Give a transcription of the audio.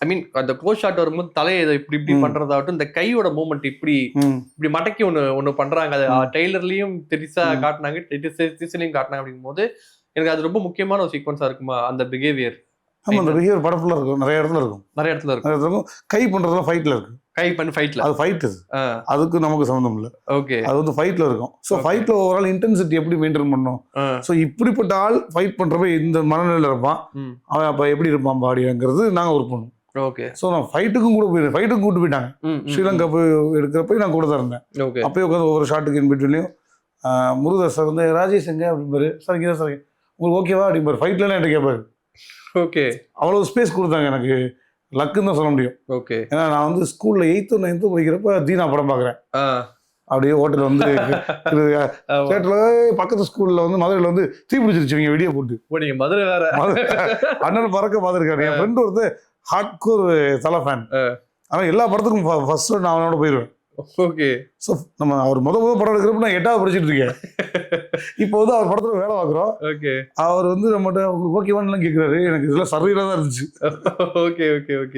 ஐ மீன் அந்த close shot வரும்போது தலையை இப்படி இப்படி பண்றதாகட்டும், இந்த கையோட மூவ்மெண்ட் இப்படி இப்படி மடக்கி ஒண்ணு பண்றாங்க. அது ட்ரெய்லர்லயும் பெருசா காட்டினாங்க, டீசர்லயும் காட்டினாங்க. அப்படிங்கும் போது எனக்கு அது ரொம்ப முக்கியமான ஒரு சீக்வன்ஸா இருக்குமா அந்த பிஹேவியர்? ஆமா, அந்த பிஹேவியர் படம் ஃபுல்லா இருக்கும், நிறைய இடத்துல இருக்கும். நிறைய இடத்துல இருக்கும். கை பண்றதுலாம் ஃபைட்ல இருக்கு. கை பண்ணி ஃபைட்ல அது ஃபைட், அதுக்கு நமக்கு சம்மந்தம் இல்லை. ஓகே, அது வந்து ஃபைட்ல இருக்கும். ஸோ ஃபைட்ல ஓவரால் இன்டென்சிட்டி எப்படி மெயின்டைன் பண்ணணும். ஸோ இப்படிப்பட்ட ஆள் ஃபைட் பண்றப்ப இந்த மனநிலையில் இருப்பான், அவன் அப்ப எப்படி இருப்பான் பாடிங்கிறது நாங்கள் ஒர்க் பண்ணுவோம். ஓகே. ஸோ நான் ஃபைட்டுக்கும் கூட போயிருந்தேன், ஃபைட்டுக்கும் கூட்டு போயிட்டாங்க. ஸ்ரீலங்கா போய் எடுக்கிறப்ப நான் கூட தான் இருந்தேன். அப்பயே உட்காந்து ஒவ்வொரு ஷாட்டுக்கு இன்பிட்வீன்லையும் முருகதாஸ் சார் வந்து ராஜேஷ் எங்க அப்படிம்பாரு, சார் இங்கே சார் உங்களுக்கு ஓகேவா அப்படிம்பாரு. ஃபைட்லாம் என்கிட்ட கேட்பாரு. ஓகே, அவ்வளோ ஸ்பேஸ் கொடுத்தாங்க எனக்கு. லக்குன்னு தான் சொல்ல முடியும். ஓகே, ஏன்னா நான் வந்து ஸ்கூல்ல 8th 9th படிக்கிறப்ப தீனா படம் பார்க்குறேன். அப்படியே ஹோட்டல் வந்து தேட்டர்ல பக்கத்து ஸ்கூல்ல வந்து மதுரையில் வந்து தீ பிடிச்சிருச்சுங்க வெடியை போட்டு. நீங்க மதுரை வேற அண்ணன் பறக்க பார்த்துருக்காரு. என் ஃப்ரெண்டு ஒருத்தர் ஹார்ட் கோர் தலை ஃபேன். ஆனால் எல்லா படத்துக்கும் ஃபர்ஸ்ட் நான் அவனோட போயிடுவேன். ஓகே. ஸோ நம்ம அவர் முதல் படம் எடுக்கிறப்ப நான் 8வது படிச்சுட்டு இருக்கேன். இப்போ வந்து அவர் படத்துல வேலை பார்க்குறோம். ஓகே, அவர் வந்து நம்மகிட்ட உங்களுக்கு ஓகேவான்னு கேட்குறாரு. எனக்கு இதெல்லாம் சர்வீராக தான் இருந்துச்சு. Okay okay okay.